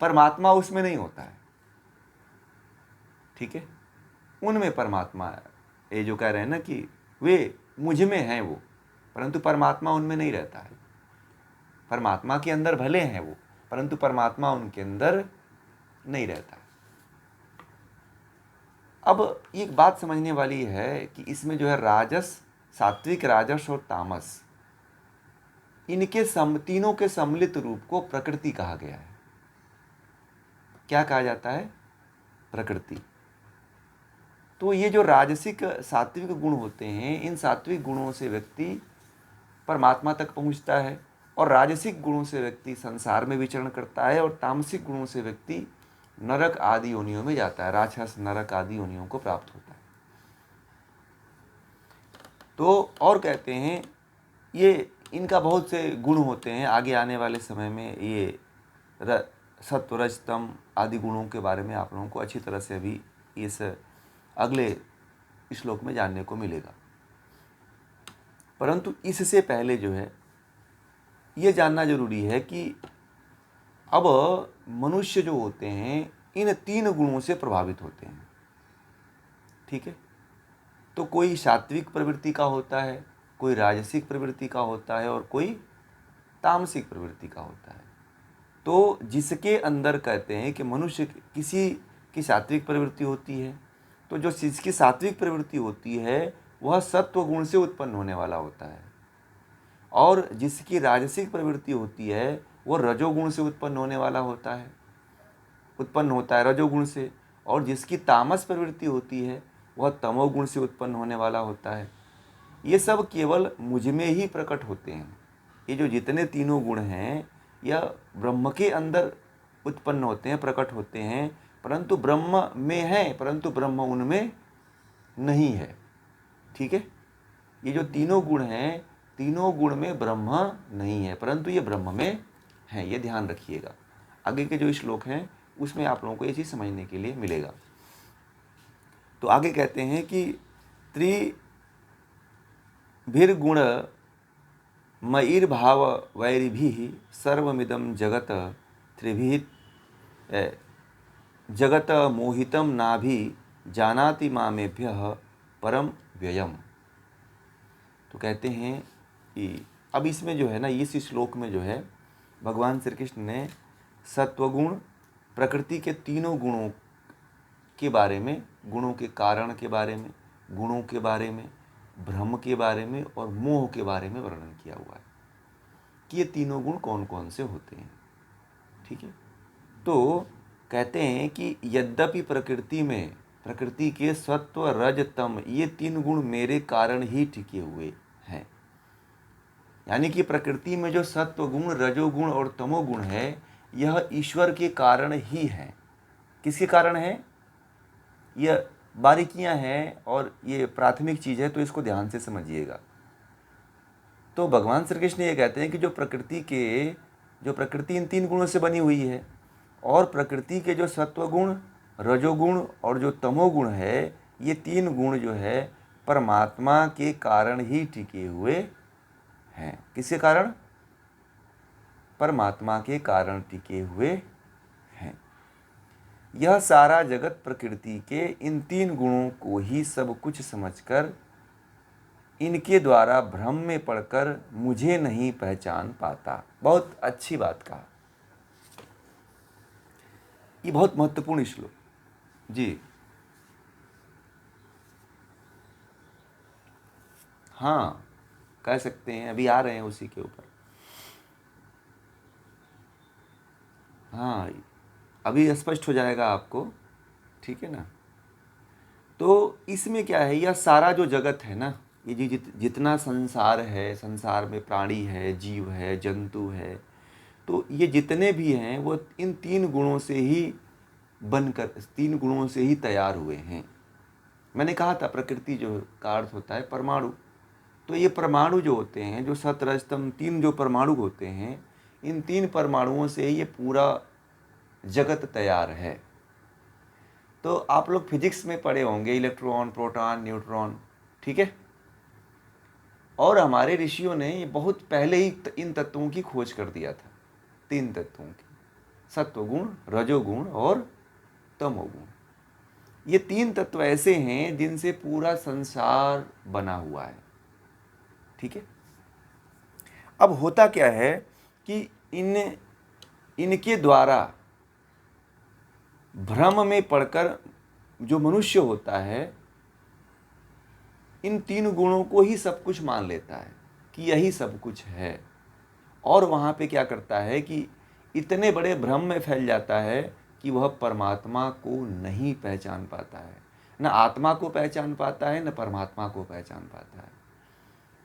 परमात्मा उसमें नहीं होता है। ठीक है। उनमें परमात्मा है। ये जो कह रहे हैं ना कि वे मुझ में हैं वो, परंतु परमात्मा उनमें नहीं रहता है। परमात्मा के अंदर भले हैं वो, परंतु परमात्मा उनके अंदर नहीं रहता है। अब एक बात समझने वाली है कि इसमें जो है राजस, सात्विक, राजस और तामस, इनके तीनों के सम्मिलित रूप को प्रकृति कहा गया है। क्या कहा जाता है? प्रकृति। तो ये जो राजसिक सात्विक गुण होते हैं, इन सात्विक गुणों से व्यक्ति परमात्मा तक पहुंचता है, और राजसिक गुणों से व्यक्ति संसार में विचरण करता है, और तामसिक गुणों से व्यक्ति नरक आदि योनियों में जाता है, राक्षस नरक आदि योनियों को प्राप्त होता है। तो और कहते हैं ये इनका बहुत से गुण होते हैं। आगे आने वाले समय में ये सत्व रज तम आदि गुणों के बारे में आप लोगों को अच्छी तरह से अभी इस अगले श्लोक में जानने को मिलेगा। परंतु इससे पहले जो है ये जानना जरूरी है कि अब मनुष्य जो होते हैं इन तीन गुणों से प्रभावित होते हैं। ठीक है। तो कोई सात्विक प्रवृत्ति का होता है, कोई राजसिक प्रवृत्ति का होता है, और कोई तामसिक प्रवृत्ति का होता है। तो जिसके अंदर कहते हैं कि मनुष्य किसी की सात्विक प्रवृत्ति होती है, तो जो जिसकी सात्विक प्रवृत्ति होती है वह सत्व गुण से उत्पन्न होने वाला होता है, और जिसकी राजसिक प्रवृत्ति होती है वह रजोगुण से उत्पन्न होने वाला होता है, उत्पन्न होता है रजोगुण से, और जिसकी तामस प्रवृत्ति होती है वह तमोगुण से उत्पन्न होने वाला होता है। ये सब केवल मुझ में ही प्रकट होते हैं। ये जो जितने तीनों गुण हैं यह ब्रह्म के अंदर उत्पन्न होते हैं, प्रकट होते हैं, परंतु ब्रह्म में है, परंतु ब्रह्म उनमें नहीं है। ठीक है, ये जो तीनों गुण हैं, तीनों गुण में ब्रह्म नहीं है, परंतु ये ब्रह्म में है। ये ध्यान रखिएगा। आगे के जो श्लोक हैं उसमें आप लोगों को ये चीज़ समझने के लिए मिलेगा। तो आगे कहते हैं कि त्रिभिर्गुण मयिर्भाव वैरिभिः सर्वमिदं जगत त्रिभिः जगत मोहितम नाभि जानाति मामेभ्यः परम व्ययम। तो कहते हैं कि अब इसमें जो है ना, इस श्लोक में जो है भगवान श्री कृष्ण ने सत्वगुण, प्रकृति के तीनों गुणों के बारे में, गुणों के कारण के बारे में, गुणों के बारे में, भ्रम के बारे में और मोह के बारे में वर्णन किया हुआ है कि ये तीनों गुण कौन कौन से होते हैं। ठीक है, तो कहते हैं कि यद्यपि प्रकृति में, प्रकृति के सत्व रज तम, ये तीन गुण मेरे कारण ही टिके हुए हैं। यानी कि प्रकृति में जो सत्व गुण, रजोगुण और तमोगुण है, यह ईश्वर के कारण ही है। किसके कारण है? यह बारीकियां हैं और ये प्राथमिक चीज़ है, तो इसको ध्यान से समझिएगा। तो भगवान श्री कृष्ण ये कहते हैं कि जो प्रकृति इन तीन गुणों से बनी हुई है, और प्रकृति के जो सत्वगुण, रजोगुण और जो तमोगुण है, ये तीन गुण जो है परमात्मा के कारण ही टिके हुए हैं। किसके कारण? परमात्मा के कारण टिके हुए हैं। यह सारा जगत प्रकृति के इन तीन गुणों को ही सब कुछ समझकर, इनके द्वारा भ्रम में पड़कर मुझे नहीं पहचान पाता। बहुत अच्छी बात कहा, ये बहुत महत्वपूर्ण श्लोक जी। हाँ, कह सकते हैं, अभी आ रहे हैं उसी के ऊपर। हाँ, अभी स्पष्ट हो जाएगा आपको। ठीक है ना। तो इसमें क्या है, यह सारा जो जगत है ना, ये जितना संसार है, संसार में प्राणी है, जीव है, जंतु है, तो ये जितने भी हैं वो इन तीन गुणों से ही बनकर, तीन गुणों से ही तैयार हुए हैं। मैंने कहा था प्रकृति जो का अर्थ होता है परमाणु। तो ये परमाणु जो होते हैं, जो सत रज तम, तीन जो परमाणु होते हैं, इन तीन परमाणुओं से ये पूरा जगत तैयार है। तो आप लोग फिजिक्स में पढ़े होंगे इलेक्ट्रॉन, प्रोटॉन, न्यूट्रॉन। ठीक है, और हमारे ऋषियों ने ये बहुत पहले ही इन तत्वों की खोज कर दिया था। तीन तत्वों की, सत्वगुण, रजोगुण और तमोगुण। ये तीन तत्व ऐसे हैं जिनसे पूरा संसार बना हुआ है। ठीक है, अब होता क्या है कि इनके द्वारा भ्रम में पड़कर जो मनुष्य होता है, इन तीन गुणों को ही सब कुछ मान लेता है कि यही सब कुछ है, और वहाँ पे क्या करता है कि इतने बड़े भ्रम में फैल जाता है कि वह परमात्मा को नहीं पहचान पाता है, न आत्मा को पहचान पाता है, न परमात्मा को पहचान पाता है।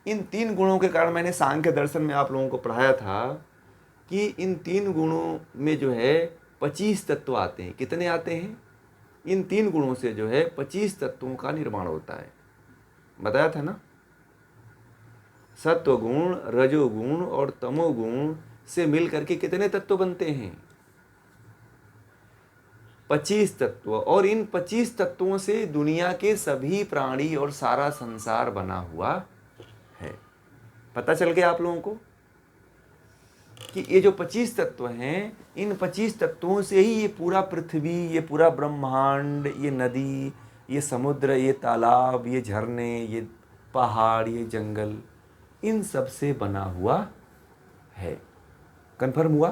इन तीन गुणों के कारण, मैंने सांख्य दर्शन में आप लोगों को पढ़ाया था कि इन तीन गुणों में जो है 25 तत्व आते हैं। कितने आते हैं? इन तीन गुणों से जो है 25 तत्वों का निर्माण होता है। बताया था ना। सत्वगुण, रजोगुण और तमोगुण से मिल करके कितने तत्व बनते हैं? 25 तत्व। और इन 25 तत्वों से दुनिया के सभी प्राणी और सारा संसार बना हुआ है। पता चल गया आप लोगों को कि ये जो 25 तत्व हैं, इन 25 तत्वों से ही ये पूरा पृथ्वी, ये पूरा ब्रह्मांड, ये नदी, ये समुद्र, ये तालाब, ये झरने, ये पहाड़, ये जंगल, इन सब से बना हुआ है। कन्फर्म हुआ?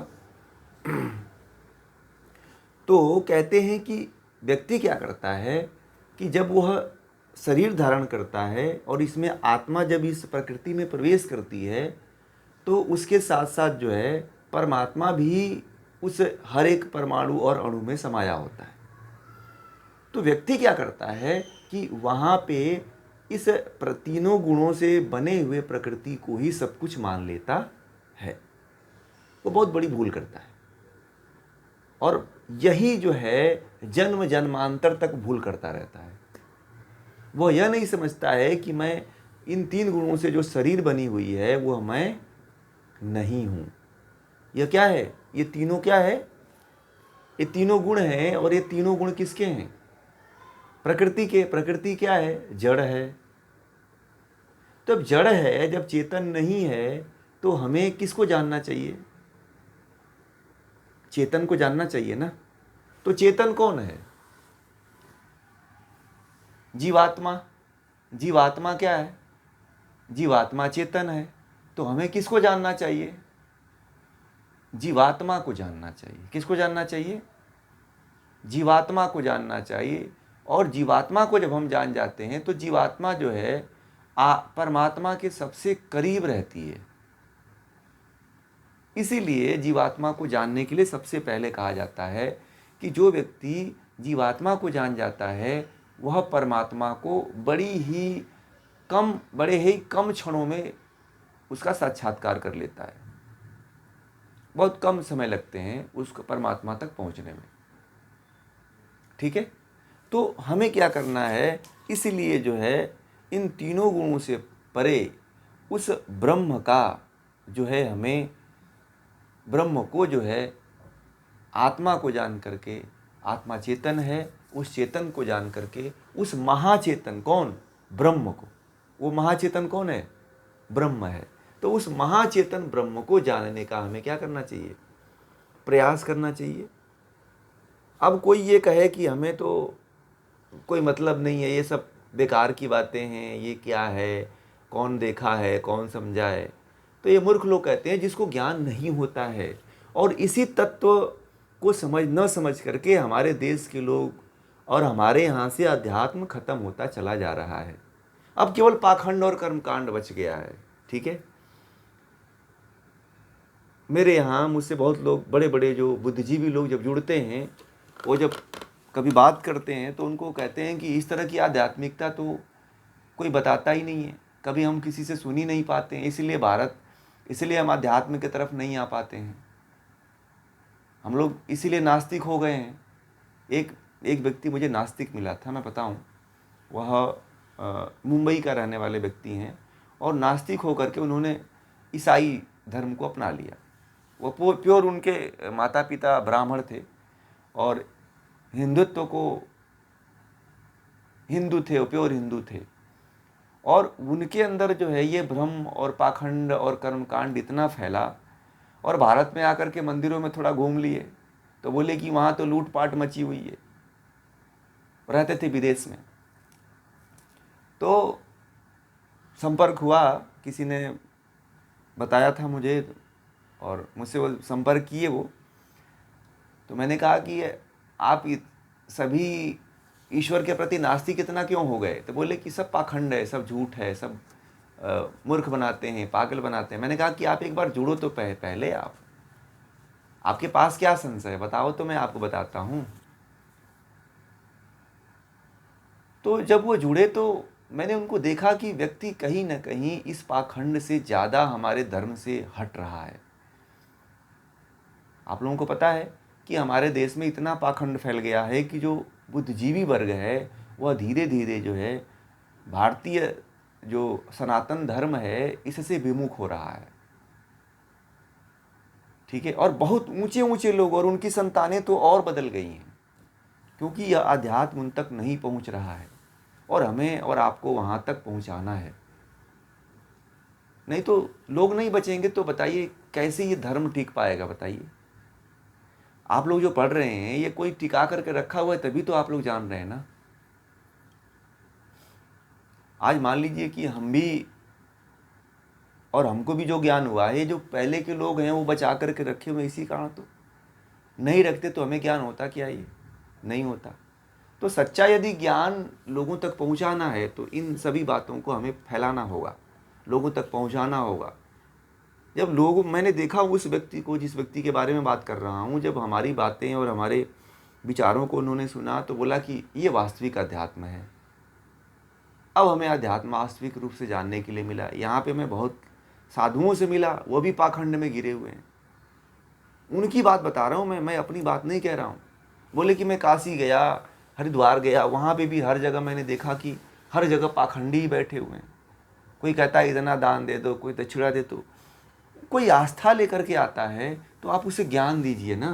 तो कहते हैं कि व्यक्ति क्या करता है कि जब वह शरीर धारण करता है और इसमें आत्मा जब इस प्रकृति में प्रवेश करती है, तो उसके साथ साथ जो है परमात्मा भी उस हर एक परमाणु और अणु में समाया होता है। तो व्यक्ति क्या करता है कि वहाँ पे इस तीनों गुणों से बने हुए प्रकृति को ही सब कुछ मान लेता है। वो बहुत बड़ी भूल करता है। और यही जो है जन्म जन्मांतर तक भूल करता रहता है। वह यह नहीं समझता है कि मैं इन 3 गुणों से जो शरीर बनी हुई है वह मैं नहीं हूँ। यह क्या है? ये तीनों क्या है? ये तीनों गुण हैं। और ये तीनों गुण किसके हैं? प्रकृति के। प्रकृति क्या है? जड़ है। तो जब जड़ है, जब चेतन नहीं है, तो हमें किसको जानना चाहिए? चेतन को जानना चाहिए ना। तो चेतन कौन है? जीवात्मा। जीवात्मा क्या है? जीवात्मा चेतन है। तो हमें किसको जानना चाहिए? जीवात्मा को जानना चाहिए। किसको जानना चाहिए? जीवात्मा को जानना चाहिए। और जीवात्मा को जब हम जान जाते हैं तो जीवात्मा जो है परमात्मा के सबसे करीब रहती है। इसीलिए जीवात्मा को जानने के लिए सबसे पहले कहा जाता है कि जो व्यक्ति जीवात्मा को जान जाता है वह परमात्मा को बड़े ही कम क्षणों में उसका साक्षात्कार कर लेता है। बहुत कम समय लगते हैं उस परमात्मा तक पहुंचने में। ठीक है। तो हमें क्या करना है? इसलिए जो है इन तीनों गुणों से परे उस ब्रह्म का जो है, हमें ब्रह्म को जो है आत्मा को जान करके, आत्मा चेतन है, उस चेतन को जान करके उस महाचेतन कौन? ब्रह्म को। वो महाचेतन कौन है? ब्रह्म है। तो उस महाचेतन ब्रह्म को जानने का हमें क्या करना चाहिए? प्रयास करना चाहिए। अब कोई ये कहे कि हमें तो कोई मतलब नहीं है, ये सब बेकार की बातें हैं, ये क्या है, कौन देखा है, कौन समझा है, तो ये मूर्ख लोग कहते हैं जिसको ज्ञान नहीं होता है। और इसी तत्व को न समझ करके हमारे देश के लोग और हमारे यहाँ से अध्यात्म खत्म होता चला जा रहा है। अब केवल पाखंड और कर्मकांड बच गया है। ठीक है। मेरे यहाँ मुझसे बहुत लोग, बड़े बड़े जो बुद्धिजीवी लोग जब जुड़ते हैं, वो जब कभी बात करते हैं तो उनको कहते हैं कि इस तरह की आध्यात्मिकता तो कोई बताता ही नहीं है, कभी हम किसी से सुन ही नहीं पाते हैं, इसलिए हम आध्यात्म की तरफ नहीं आ पाते हैं। हम लोग इसीलिए नास्तिक हो गए हैं। एक व्यक्ति मुझे नास्तिक मिला था, मैं बताऊं, वह मुंबई का रहने वाले व्यक्ति हैं और नास्तिक होकर के उन्होंने ईसाई धर्म को अपना लिया। वो प्योर, उनके माता पिता ब्राह्मण थे और हिंदुत्व को हिंदू थे, वो प्योर हिंदू थे। और उनके अंदर जो है ये भ्रम और पाखंड और कर्मकांड इतना फैला, और भारत में आकर के मंदिरों में थोड़ा घूम लिए तो बोले कि वहाँ तो लूटपाट मची हुई है। रहते थे विदेश में। तो संपर्क हुआ, किसी ने बताया था मुझे और मुझसे वो संपर्क किए वो। तो मैंने कहा कि आप सभी ईश्वर के प्रति नास्तिक इतना क्यों हो गए? तो बोले कि सब पाखंड है, सब झूठ है, सब मूर्ख बनाते हैं, पागल बनाते हैं। मैंने कहा कि आप एक बार जुड़ो तो पहले आपके पास क्या संशय है, बताओ तो मैं आपको बताता हूँ। तो जब वो जुड़े तो मैंने उनको देखा कि व्यक्ति कहीं ना कहीं इस पाखंड से ज़्यादा हमारे धर्म से हट रहा है। आप लोगों को पता है कि हमारे देश में इतना पाखंड फैल गया है कि जो बुद्धिजीवी वर्ग है वह धीरे धीरे जो है भारतीय जो सनातन धर्म है इससे विमुख हो रहा है। ठीक है। और बहुत ऊंचे ऊंचे लोग और उनकी संतानें तो और बदल गई हैं, क्योंकि यह अध्यात्म उन तक नहीं पहुंच रहा है और हमें और आपको वहां तक पहुंचाना है। नहीं तो लोग नहीं बचेंगे तो बताइए कैसे ये धर्म टिक पाएगा? बताइए। आप लोग जो पढ़ रहे हैं ये कोई टिका करके रखा हुआ है, तभी तो आप लोग जान रहे हैं ना। आज मान लीजिए कि हम भी और हमको भी जो ज्ञान हुआ है, जो पहले के लोग हैं वो बचा करके रखे हुए, इसी कारण तो नहीं रखते तो हमें ज्ञान होता क्या? ये नहीं होता। तो सच्चा यदि ज्ञान लोगों तक पहुंचाना है तो इन सभी बातों को हमें फैलाना होगा, लोगों तक पहुंचाना होगा। जब मैंने देखा उस व्यक्ति को, जिस व्यक्ति के बारे में बात कर रहा हूँ, जब हमारी बातें और हमारे विचारों को उन्होंने सुना तो बोला कि ये वास्तविक अध्यात्म है। अब हमें अध्यात्म वास्तविक रूप से जानने के लिए मिला। यहाँ पे मैं बहुत साधुओं से मिला, वो भी पाखंड में गिरे हुए हैं। उनकी बात बता रहा हूँ मैं अपनी बात नहीं कह रहा हूँ। बोले कि मैं काशी गया, हरिद्वार गया, वहाँ पे भी हर जगह मैंने देखा कि हर जगह पाखंडी ही बैठे हुए हैं। कोई कहता है इतना दान दे दो, कोई दक्षिणा दे दो। कोई आस्था लेकर के आता है तो आप उसे ज्ञान दीजिए ना।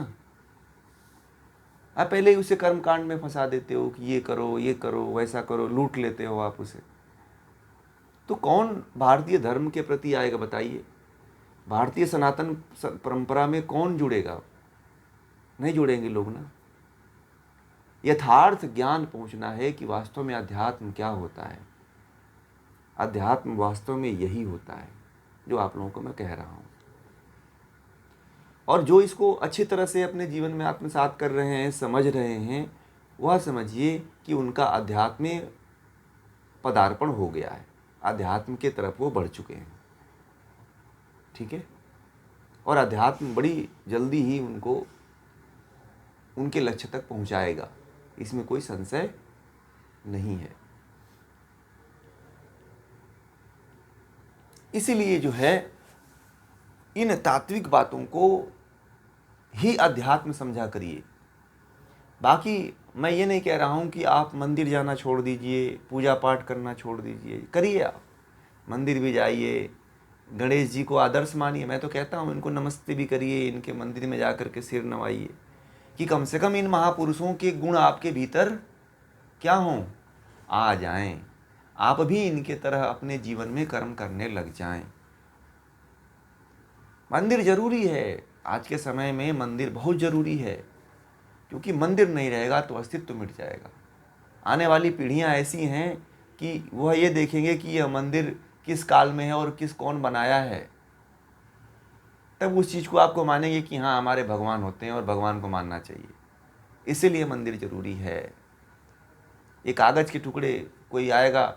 आप पहले ही उसे कर्मकांड में फंसा देते हो कि ये करो वैसा करो, लूट लेते हो आप उसे। तो कौन भारतीय धर्म के प्रति आएगा बताइए? भारतीय सनातन परंपरा में कौन जुड़ेगा? नहीं जुड़ेंगे लोग ना। यथार्थ ज्ञान पहुंचना है कि वास्तव में अध्यात्म क्या होता है। अध्यात्म वास्तव में यही होता है जो आप लोगों को मैं कह रहा हूं। और जो इसको अच्छी तरह से अपने जीवन में आत्मसात कर रहे हैं, समझ रहे हैं, वह समझिए कि उनका अध्यात्म में पदार्पण हो गया है, अध्यात्म के तरफ वो बढ़ चुके हैं। ठीक है? और अध्यात्म बड़ी जल्दी ही उनको उनके लक्ष्य तक पहुंचाएगा, इसमें कोई संशय नहीं है। इसीलिए जो है इन तात्विक बातों को ही अध्यात्म समझा करिए। बाकी मैं ये नहीं कह रहा हूँ कि आप मंदिर जाना छोड़ दीजिए, पूजा पाठ करना छोड़ दीजिए, करिए। आप मंदिर भी जाइए, गणेश जी को आदर्श मानिए। मैं तो कहता हूँ इनको नमस्ते भी करिए, इनके मंदिर में जा कर के सिर नवाइए कि कम से कम इन महापुरुषों के गुण आपके भीतर क्या हों, आ जाएं। आप भी इनके तरह अपने जीवन में कर्म करने लग जाएं। मंदिर जरूरी है, आज के समय में मंदिर बहुत ज़रूरी है, क्योंकि मंदिर नहीं रहेगा तो अस्तित्व मिट जाएगा। आने वाली पीढ़ियां ऐसी हैं कि वह ये देखेंगे कि यह मंदिर किस काल में है और किस कौन बनाया है, तब उस चीज़ को आपको मानेंगे कि हाँ हमारे भगवान होते हैं और भगवान को मानना चाहिए। इसीलिए मंदिर जरूरी है। एक कागज़ के टुकड़े कोई आएगा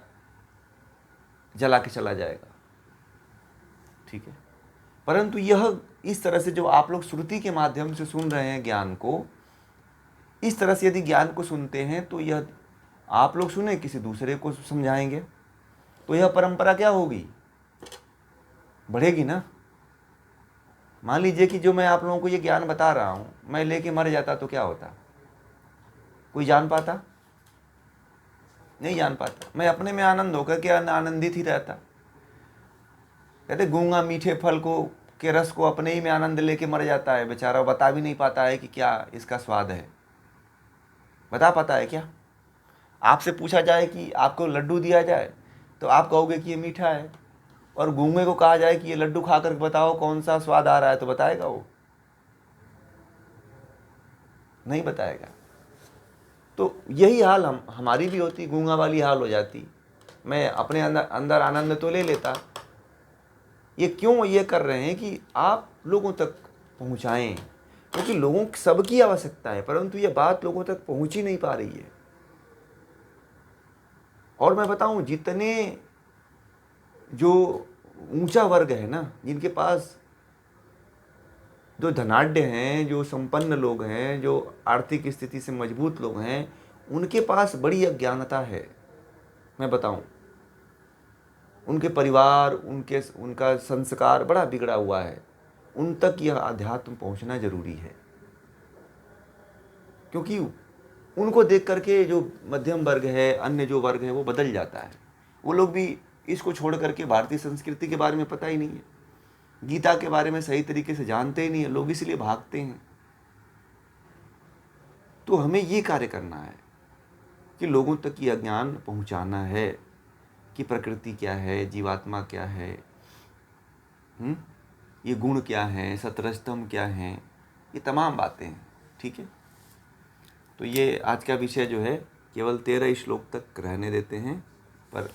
जला के चला जाएगा, ठीक है। परंतु यह इस तरह से जो आप लोग श्रुति के माध्यम से सुन रहे हैं ज्ञान को, इस तरह से यदि ज्ञान को सुनते हैं तो यह आप लोग सुने किसी दूसरे को समझाएंगे तो यह परंपरा क्या होगी, बढ़ेगी ना। मान लीजिए कि जो मैं आप लोगों को ये ज्ञान बता रहा हूँ, मैं लेके मर जाता तो क्या होता? कोई जान पाता? नहीं जान पाता। मैं अपने में आनंद होकर के आनंदित ही रहता। कहते गूंगा मीठे फल को के रस को अपने ही में आनंद लेके मर जाता है बेचारा, बता भी नहीं पाता है कि क्या इसका स्वाद है। बता पाता है क्या? आपसे पूछा जाए कि आपको लड्डू दिया जाए तो आप कहोगे कि ये मीठा है, और गूंगे को कहा जाए कि ये लड्डू खा कर बताओ कौन सा स्वाद आ रहा है, तो बताएगा वो? नहीं बताएगा। तो यही हाल हमारी भी होती, गूंगा वाली हाल हो जाती। मैं अपने अंदर आनंद तो ले लेता। ये क्यों ये कर रहे हैं कि आप लोगों तक पहुंचाएं, क्योंकि लोगों सबकी आवश्यकता है, परंतु ये बात लोगों तक पहुंच ही नहीं पा रही है। और मैं बताऊं, जितने जो ऊंचा वर्ग है ना, जिनके पास जो धनाढ्य हैं, जो संपन्न लोग हैं, जो आर्थिक स्थिति से मजबूत लोग हैं, उनके पास बड़ी अज्ञानता है। मैं बताऊं, उनके परिवार, उनका संस्कार बड़ा बिगड़ा हुआ है। उन तक यह अध्यात्म पहुंचना जरूरी है, क्योंकि उनको देख करके जो मध्यम वर्ग है, अन्य जो वर्ग है, वो बदल जाता है। वो लोग भी इसको छोड़ करके भारतीय संस्कृति के बारे में पता ही नहीं है, गीता के बारे में सही तरीके से जानते ही नहीं है लोग, इसलिए भागते हैं। तो हमें ये कार्य करना है कि लोगों तक यह ज्ञान पहुंचाना है कि प्रकृति क्या है, जीवात्मा क्या है, ये गुण क्या है, सतरजतम क्या है, ये तमाम बातें हैं। ठीक है, तो ये आज का विषय जो है केवल 13 श्लोक तक रहने देते हैं, पर